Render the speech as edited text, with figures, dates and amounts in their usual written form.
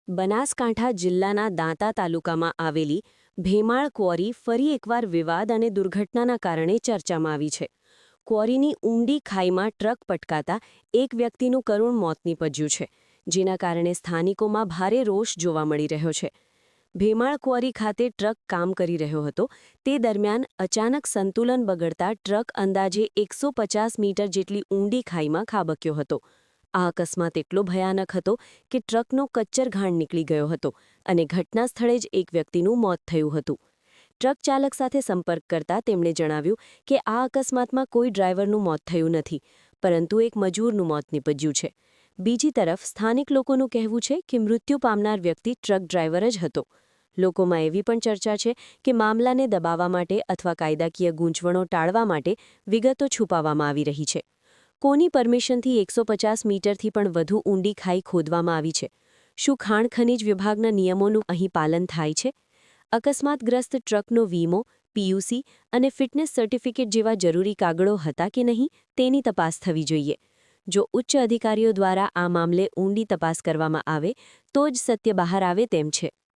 બનાસકાંઠા જિલ્લાના દાંતા તાલુકામાં આવેલી ભેમાળ ક્વોરી ફરી એકવાર વિવાદ અને દુર્ઘટનાના કારણે ચર્ચામાં આવી છે. ક્વોરીની ઊંડી ખાઈમાં ટ્રક પટકાતા એક વ્યક્તિનું કરુણ મોત નીપજ્યું છે, જેના કારણે સ્થાનિકોમાં ભારે રોષ જોવા મળી રહ્યો છે. ભેમાળ ક્વોરી ખાતે ટ્રક કામ કરી રહ્યો હતો તે દરમિયાન અચાનક સંતુલન બગડતા ટ્રક અંદાજે 150 મીટર જેટલી ઊંડી ખાઈમાં ખાબક્યો હતો. આ અકસ્માત એટલો ભયાનક હતો કે ટ્રકનો કચ્ચરઘાણ નીકળી ગયો હતો અને ઘટના સ્થળે જ એક વ્યક્તિનું મોત થયું હતું. ટ્રક ચાલક સાથે સંપર્ક કરતા તેમણે જણાવ્યું કે આ અકસ્માતમાં કોઈ ડ્રાઈવરનું મોત થયું નથી, પરંતુ એક મજૂરનું મોત નીપજ્યું છે. બીજી તરફ સ્થાનિક લોકોનું કહેવું છે કે મૃત્યુ પામનાર વ્યક્તિ ટ્રક ડ્રાઈવર જ હતો. લોકોમાં એવી પણ ચર્ચા છે કે મામલાને દબાવવા માટે અથવા કાયદાકીય ગૂંચવણો ટાળવા માટે વિગતો છુપાવવામાં આવી રહી છે. કોની પરમિશનથી 150 મીટરથી પણ વધુ ઊંડી ખાઈ ખોદવામાં આવી છે? શું ખાણ ખનિજ વિભાગના નિયમોનું અહીં પાલન થાય છે? અકસ્માતગ્રસ્ત ટ્રકનો વીમો, પીયુસી અને ફિટનેસ સર્ટિફિકેટ જેવા જરૂરી કાગળો હતા કે નહીં તેની તપાસ થવી જોઈએ. જો ઉચ્ચ અધિકારીઓ દ્વારા આ મામલે ઊંડી તપાસ કરવામાં આવે તો જ સત્ય બહાર આવે તેમ છે.